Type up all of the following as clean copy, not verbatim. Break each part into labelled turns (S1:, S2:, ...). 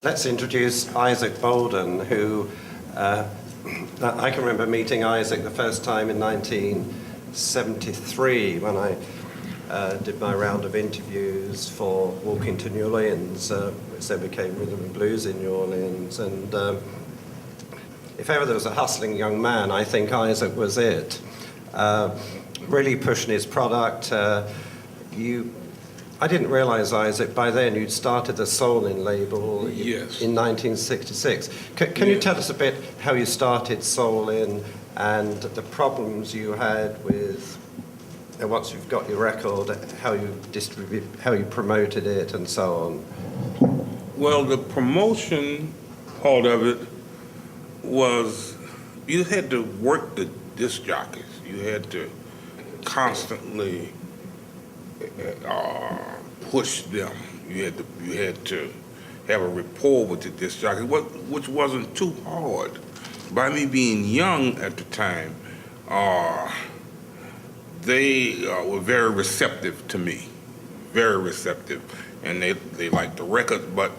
S1: Let's introduce Isaac Bolden, who I can remember meeting Isaac the first time in 1973 when I did my round of interviews for Walking to New Orleans, which then became Rhythm and Blues in New Orleans. And if ever there was a hustling young man, I think Isaac was it. Really pushing his product. I didn't realize, Isaac, by then you'd started the Soul-In label
S2: Yes.
S1: in 1966. Can you tell us a bit how you started Soul-In and the problems you had with, once you've got your record, how you promoted it and so on?
S2: Well, the promotion part of it was you had to work the disc jockeys. You had to constantly push them. You had to have a rapport with the disc jockey, which wasn't too hard. By me being young at the time, they were very receptive to me, very receptive, and they liked the records. But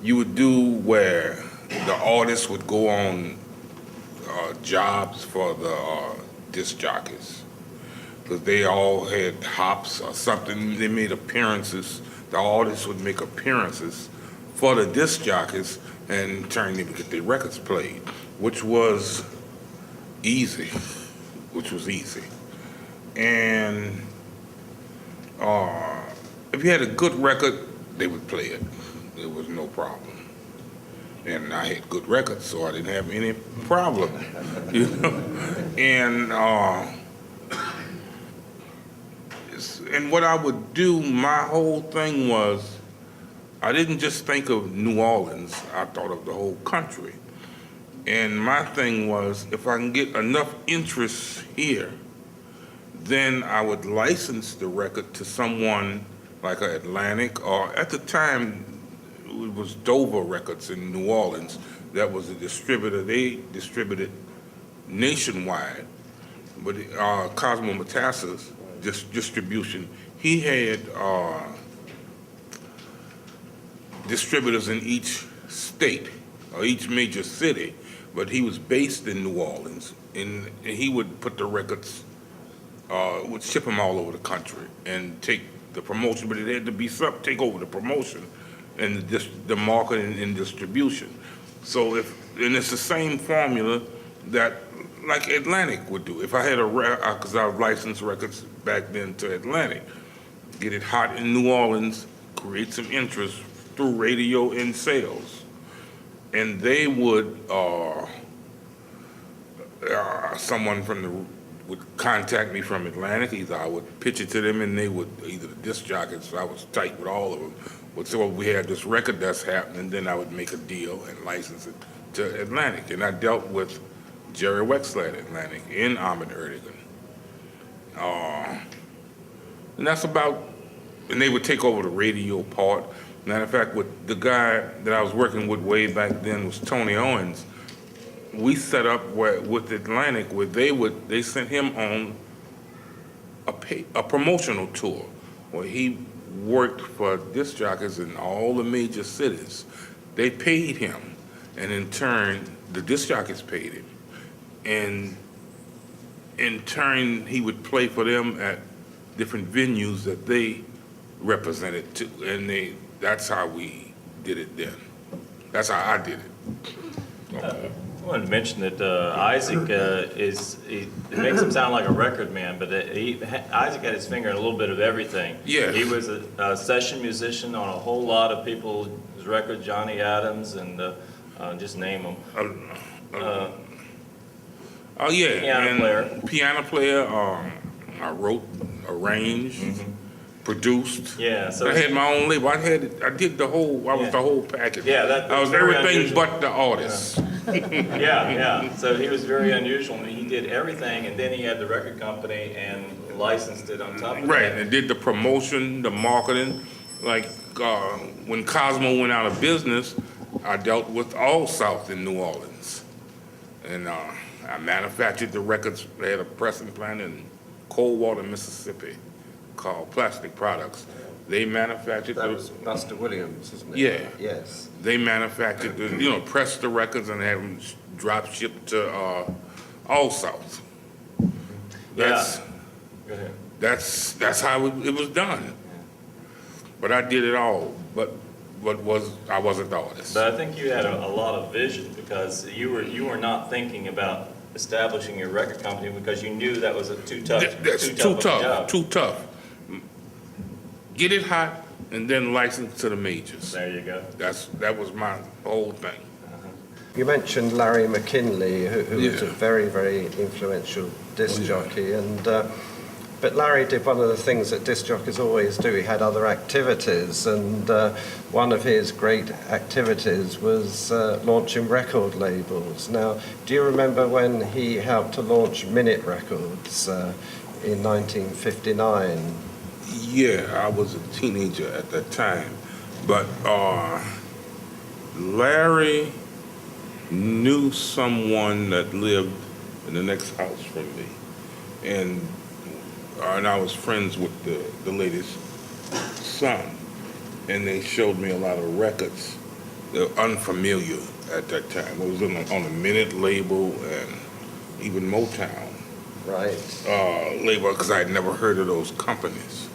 S2: you would do where the artists would go on jobs for the disc jockeys, because they all had hops or something. They made appearances. The artists would make appearances for the disc jockeys, and in turn they would get their records played, which was easy. And if you had a good record, they would play it. There was no problem. And I had good records, so I didn't have any problem, you know. And what I would do, my whole thing was, I didn't just think of New Orleans, I thought of the whole country. And my thing was, if I can get enough interest here, then I would license the record to someone like Atlantic, or at the time, it was Dover Records in New Orleans. That was a distributor. They distributed nationwide. But Cosmo Matassa's distribution, he had distributors in each state or each major city, but he was based in New Orleans, and he would put the records, would ship them all over the country and take the promotion, but it had to be take over the promotion and the marketing and distribution. So and it's the same formula that like Atlantic would do. If I had because I licensed records back then to Atlantic, get it hot in New Orleans, create some interest through radio and sales. And they would, someone would contact me from Atlantic. Either I would pitch it to them, and they would, either the disc jockeys, I was tight with all of them, would say, well, we have this record that's happening, and then I would make a deal and license it to Atlantic. And I dealt with Jerry Wexler at Atlantic and Ahmed Erdogan. And that's about, and they would take over the radio part. Matter of fact, with the guy that I was working with way back then was Tony Owens. We set up with Atlantic where they sent him on a promotional tour where he worked for disc jockeys in all the major cities. They paid him, and in turn, the disc jockeys paid him. And in turn, he would play for them at different venues that they represented too. And that's how we did it then. That's how I did it.
S3: I wanted to mention that Isaac it makes him sound like a record man, but Isaac had his finger in a little bit of everything.
S2: Yeah.
S3: He was a session musician on a whole lot of people's records, Johnny Adams, and just name them.
S2: Oh yeah,
S3: piano player.
S2: I wrote, arranged, produced.
S3: Yeah, so
S2: I had my own label. I did the whole. I was the whole package.
S3: Yeah,
S2: I was everything but the artist.
S3: Yeah. So he was very unusual. I mean, he did everything, and then he had the record company and licensed it on top of
S2: Right,
S3: that.
S2: and did the promotion, the marketing. Like when Cosmo went out of business, I dealt with All South in New Orleans, and I manufactured the records. They had a pressing plant in Coldwater, Mississippi, called Plastic Products, They manufactured
S1: That
S2: the,
S1: was Buster Williams, wasn't it?
S2: Yeah.
S1: Yes.
S2: they manufactured the, pressed the records and have them drop shipped to All South. That's
S3: Go ahead.
S2: that's how it was done. But I did it all. But I wasn't the artist.
S3: But I think you had a lot of vision, because you were not thinking about establishing your record company because you knew that was a
S2: That's
S3: too tough of a job.
S2: too tough. Get it hot and then license to the majors.
S3: There you go.
S2: That was my whole thing.
S1: You mentioned Larry McKinley, who was a
S2: Yeah.
S1: very, very influential disc jockey, and but Larry did one of the things that disc jockeys always do. He had other activities, and one of his great activities was launching record labels. Now, do you remember when he helped to launch Minute Records in 1959?
S2: Yeah, I was a teenager at that time, but Larry knew someone that lived in the next house from me, and I was friends with the lady's son, and they showed me a lot of records that were unfamiliar at that time. It was on a Minute label and even Motown
S1: Right.
S2: label, because I had never heard of those companies.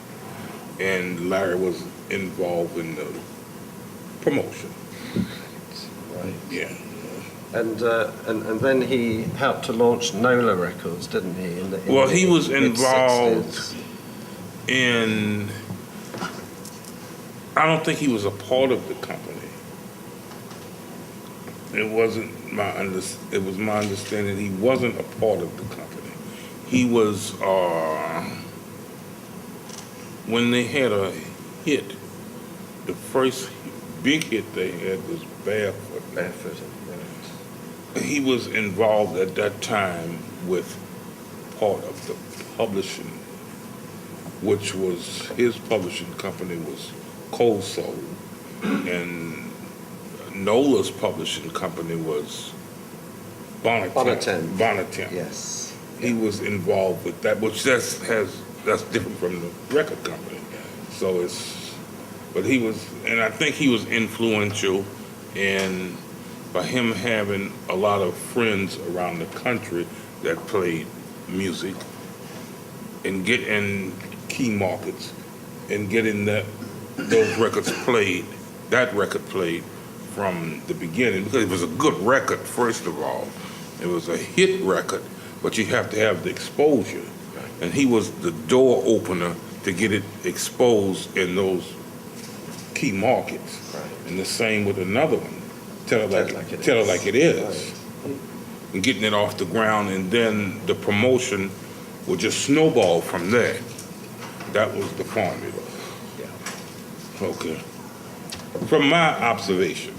S2: And Larry was involved in the promotion.
S1: Right.
S2: Yeah.
S1: And then he helped to launch NOLA Records, didn't he?
S2: Well, he was
S1: mid-sixties?
S2: involved in, I don't think he was a part of the company. It was my understanding he wasn't a part of the company. He was, when they had a hit, the first big hit they had was Barefoot.
S1: Barefoot, right.
S2: He was involved at that time with part of the publishing, which was, his publishing company was Cold Soul, and Nola's publishing company was
S1: Bonnetin.
S2: Bonnetin.
S1: Yes.
S2: He was involved with that, which that's different from the record company. So but he was, and I think he was influential in, by him having a lot of friends around the country that played music and get in key markets and getting those records played, that record played from the beginning, because it was a good record, first of all. It was a hit record, but you have to have the exposure. And he was the door opener to get it exposed in those key markets.
S1: Right.
S2: And the same with another one, Tell It Like It Is. And getting it off the ground, and then the promotion would just snowball from there. That was the formula.
S1: Yeah.
S2: Okay. From my observation.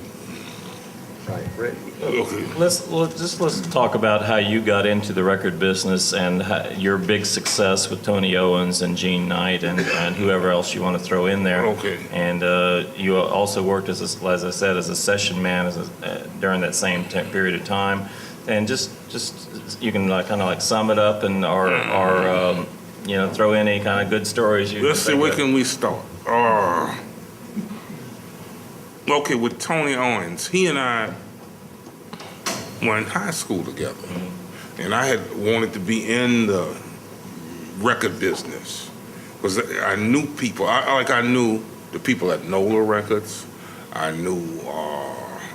S1: Right. Rick?
S2: Okay.
S3: Let's talk about how you got into the record business and your big success with Tony Owens and Gene Knight and whoever else you want to throw in there.
S2: Okay.
S3: And you also worked as I said, as a session man during that same period of time. And just you can kind of sum it up and or throw in any kind of good stories you.
S2: Let's see, where can we start? Okay, with Tony Owens, he and I were in high school together, and I had wanted to be in the record business because I knew people. I knew the people at NOLA Records. I knew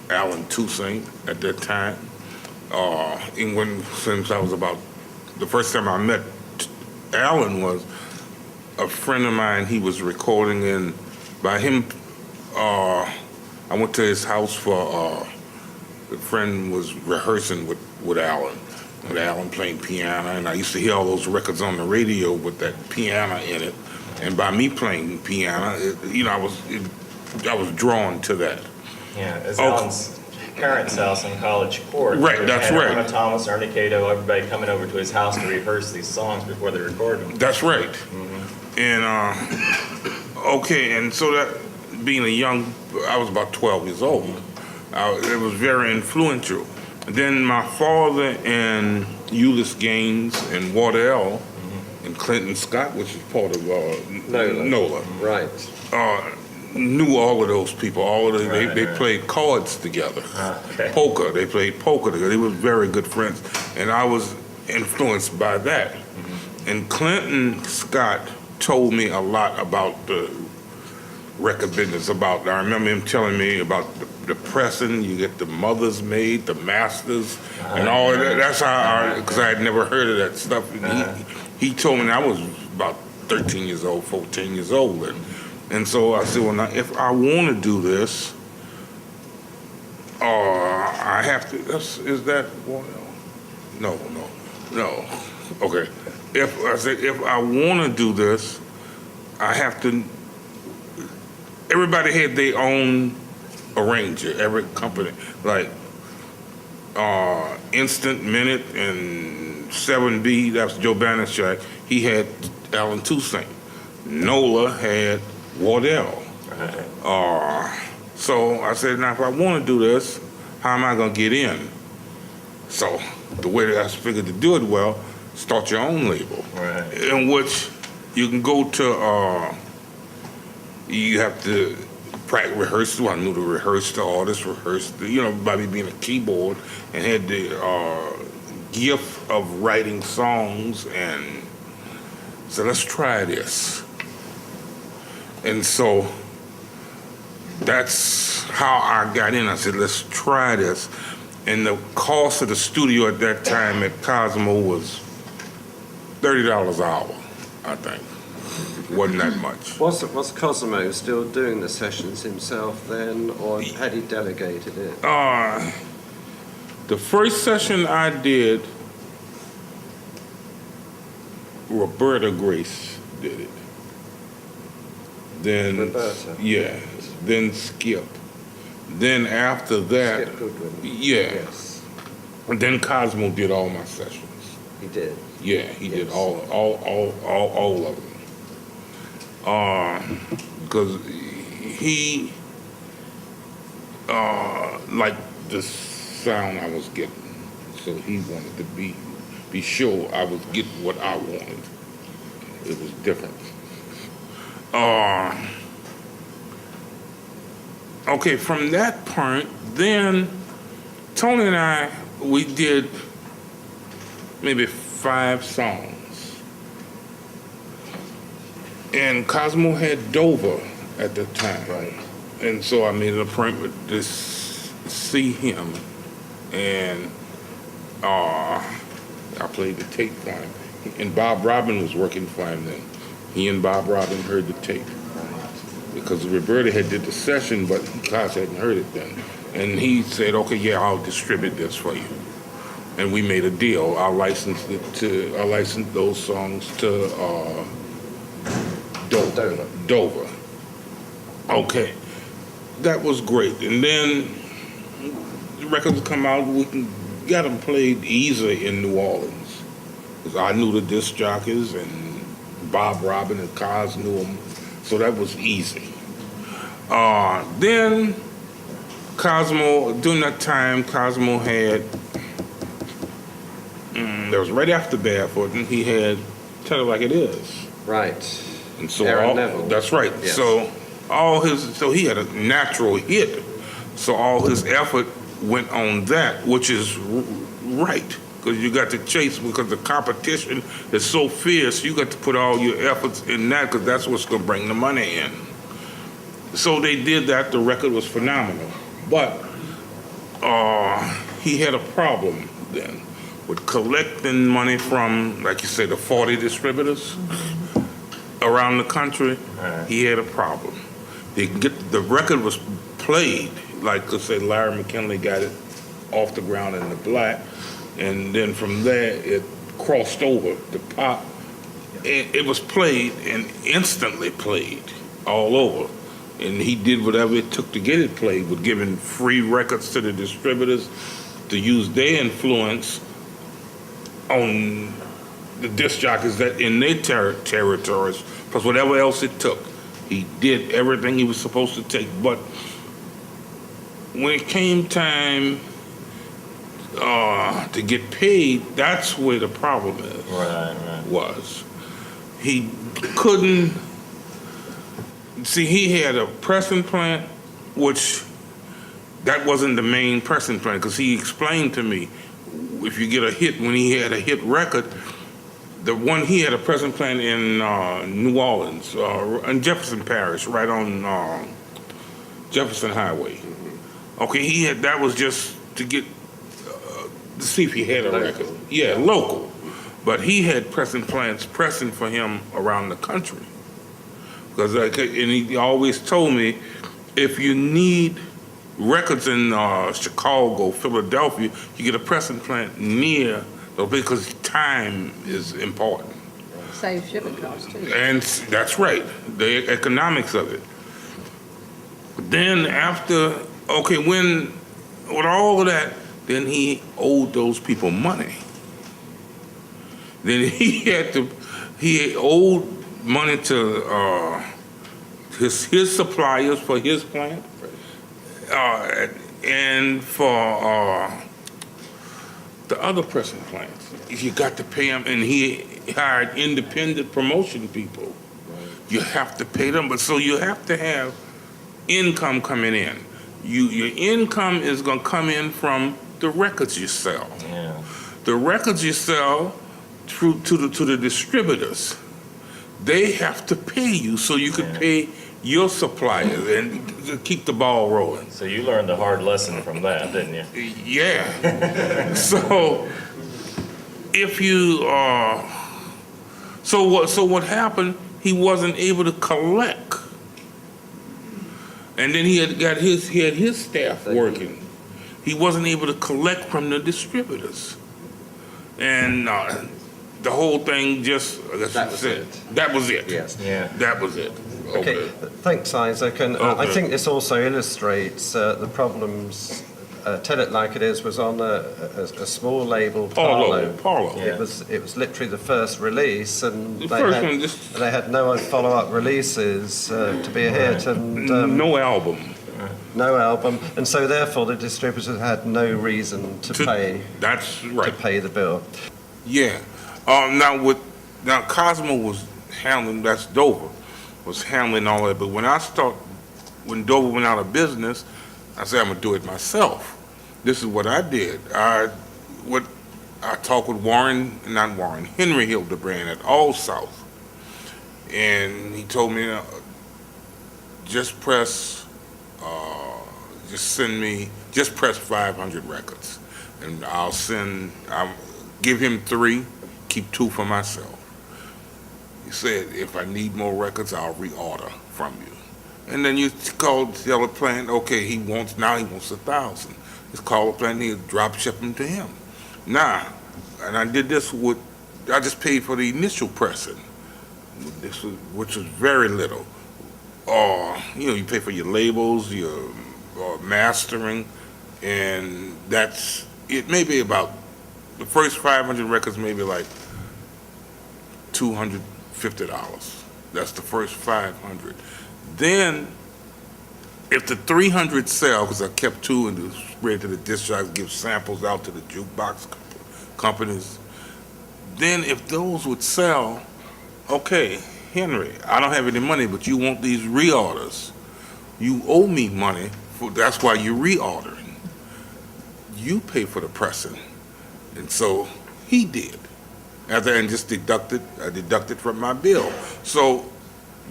S2: Alan Toussaint at that time. Since I was about, the first time I met Alan was a friend of mine. He was recording, and by him, I went to his house for, the friend was rehearsing with Alan, with Alan playing piano, and I used to hear all those records on the radio with that piano in it. And by me playing piano, I was drawn to that.
S3: Yeah, as Alan's parents' house in College Court.
S2: Right, that's right.
S3: Emma Thomas, Ernie Cato, everybody coming over to his house to rehearse these songs before they record them.
S2: That's right. And, and so that, being I was about 12 years old. It was very influential. Then my father and Euless Gaines and Wardell and Clinton Scott, which is part of NOLA.
S1: Right.
S2: Knew all of those people. All of them, they
S3: Right.
S2: played cards together.
S3: Okay.
S2: Poker. They played poker together. They were very good friends, and I was influenced by that. And Clinton Scott told me a lot about the record business. I remember him telling me about the pressing. You get the Mother's Maid, the Masters, and all of that. That's how because I had never heard of that stuff. And he told me I was about 13 years old, 14 years old, and so I said, well, now if I want to do this, I have to. Is that well, no. Okay. If I want to do this, I have to. Everybody had their own arranger. Every company, like Instant Minute and 7B. That's Joe Banachak. He had Alan Toussaint. NOLA had Wardell. So I said, now if I want to do this, how am I going to get in? So the way that I figured to do it well, start your own label,
S3: Right.
S2: in which you can go to. You have to practice rehearse. I knew to rehearse the artist, by me being a keyboard, and had the gift of writing songs, and so let's try this. And so that's how I got in. I said, let's try this. And the cost of the studio at that time at Cosmo was $30 an hour, I think. Wasn't that much.
S1: Was Cosmo still doing the sessions himself then, or had he delegated it?
S2: The first session I did, Roberta Grace did it. Then,
S1: Roberta?
S2: yeah, then Skip. Then after that,
S1: Skip Goodwin.
S2: yeah,
S1: Yes,
S2: and then Cosmo did all my sessions.
S1: he did.
S2: Yeah, he did
S1: Yes.
S2: all of them. Because he liked the sound I was getting, so he wanted to be sure I was getting what I wanted. It was different. Okay, from that point, then Tony and I, we did maybe 5 songs. And Cosmo had Dover at the time.
S1: Right.
S2: And so I made an appointment to see him. And I played the tape for him. And Bob Robin was working for him then. He and Bob Robin heard the tape. Because Roberta had did the session, but Cos hadn't heard it then. And he said, okay, yeah, I'll distribute this for you. And we made a deal. I licensed those songs to Dover. Okay. That was great. And then the records come out, we got them played easy in New Orleans. Because I knew the disc jockeys, and Bob Robin and Cos knew them. So that was easy. Then Cosmo, during that time, Cosmo had, that was right after Barefoot, and he had Tell It Like It Is.
S1: Right.
S2: And so
S1: Aaron Neville.
S2: that's right.
S1: Yes.
S2: So he had a natural hit. So all his effort went on that, which is right. Because you got to chase, because the competition is so fierce, you got to put all your efforts in that, because that's what's going to bring the money in. So they did that. The record was phenomenal. But he had a problem then with collecting money from, like you say, the 40 distributors around the country.
S3: Right.
S2: He had a problem. The record was played, like, let's say Larry McKinley got it off the ground in the black, and then from there it crossed over the pop. It was played and instantly played all over. And he did whatever it took to get it played, with giving free records to the distributors to use their influence on the disc jockeys that in their territories, plus whatever else it took. He did everything he was supposed to take. But when it came time to get paid, that's where the problem
S3: Right.
S2: was. he couldn't, see, he had a pressing plant, which that wasn't the main pressing plant, because he explained to me, if you get a hit, when he had a hit record, the one, he had a pressing plant in New Orleans, in Jefferson Parish, right on Jefferson Highway. Okay, he had, that was just to get, to see if he had a record. Yeah, local. But he had pressing plants pressing for him around the country. Because, and he always told me, if you need records in Chicago, Philadelphia, you get a pressing plant near, because time is important.
S4: Save shipping costs too.
S2: And that's right, the economics of it. Then after, okay, when, with all of that, then he owed those people money. Then he owed money to his suppliers for his plant, and for the other pressing plants. You got to pay him, and he hired independent promotion people. You have to pay them, but so you have to have income coming in. Your income is going to come in from the records you sell.
S3: Yeah.
S2: The records you sell through to the distributors, they have to pay you so you can pay your suppliers and keep the ball rolling.
S3: So you learned a hard lesson from that, didn't you?
S2: Yeah. So if you so what happened? He wasn't able to collect, and then he had his staff working. He wasn't able to collect from the distributors, and the whole thing just,
S1: That was it.
S2: That was it.
S1: Yes.
S3: Yeah.
S2: That was it.
S1: Okay, thanks, Isaac. And I think this also illustrates the problems. Tell It Like It Is was on a small label, Parlo.
S2: Parlo.
S1: It was literally the first release, and
S2: The
S1: they
S2: first
S1: had,
S2: one just-
S1: they had no follow-up releases to be a hit, and
S2: No album.
S1: no album, and so therefore the distributors had no reason to pay
S2: That's
S1: to
S2: right.
S1: pay the bill.
S2: Yeah. Now Cosmo was handling, that's Dover, was handling all that. But when Dover went out of business, I said, I'm gonna do it myself. This is what I did. I talked with Henry Hildebrand at All South, and he told me, just press 500 records, and I'll give him 3, keep 2 for myself. He said, if I need more records, I'll reorder from you. And then you tell the plant, okay, he wants 1,000. Just call the plant, he'll drop ship them to him. Now, and I did this I just paid for the initial pressing, which was very little. You pay for your labels, your mastering, and that's, it may be about, the first 500 records may be like $250. That's the first 500. Then, if the 300 sell, because I kept 2 and spread to the disc jockeys, give samples out to the jukebox companies, then if those would sell, okay, Henry, I don't have any money, but you want these reorders. You owe me money, that's why you're reordering. You pay for the pressing. And so he did. I deducted from my bill. So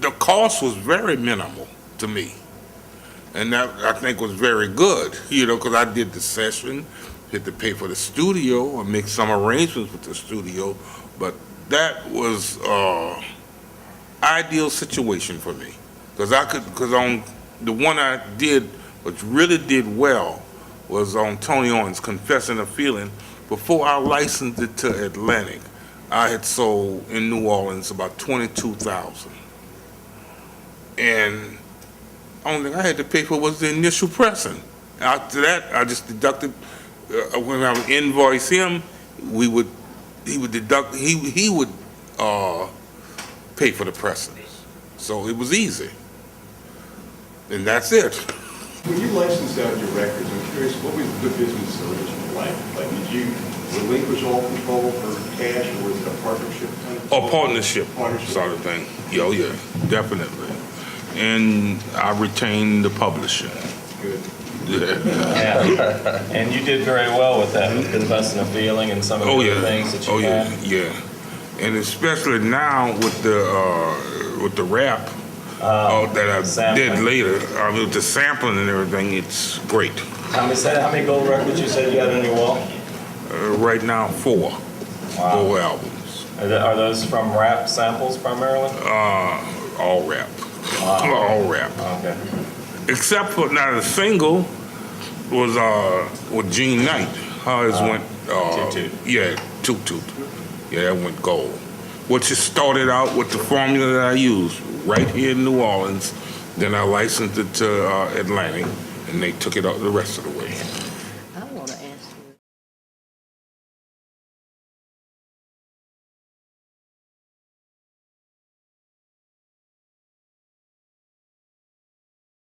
S2: the cost was very minimal to me. And that, I think, was very good, because I did the session, had to pay for the studio or make some arrangements with the studio, but that was ideal situation for me. Because on the one I did, which really did well, was on Tony Owens, Confessing a Feeling. Before I licensed it to Atlantic, I had sold in New Orleans about 22,000. And only thing I had to pay for was the initial pressing. After that, I just deducted, when I would invoice him, he would pay for the pressings. So it was easy. And that's it.
S5: When you licensed out your records, I'm curious, what was the business originally? Like, did you relinquish all control for cash, or was it a partnership thing?
S2: Or partnership
S5: Partnership.
S2: sort of thing. Yeah, oh yeah, definitely. And I retained the publishing.
S5: Good.
S2: Yeah.
S3: Yeah. And you did very well with that, with Confessing a Feeling and some of the
S2: Oh
S3: other
S2: yeah.
S3: things that you
S2: Oh yeah.
S3: had.
S2: Yeah. And especially now with the rap that I
S3: sampling.
S2: did later, with the sampling and everything, it's great.
S3: How many gold records you said you had on your wall?
S2: Right now, 4 albums.
S3: Are those from rap samples primarily?
S2: All rap. All rap.
S3: Okay.
S2: Except for now the single was with Gene Knight. Hers went
S3: Toot Toot.
S2: Yeah, Toot Toot. Yeah, that went gold. Which it started out with the formula that I used right here in New Orleans. Then I licensed it to Atlantic, and they took it out the rest of the way.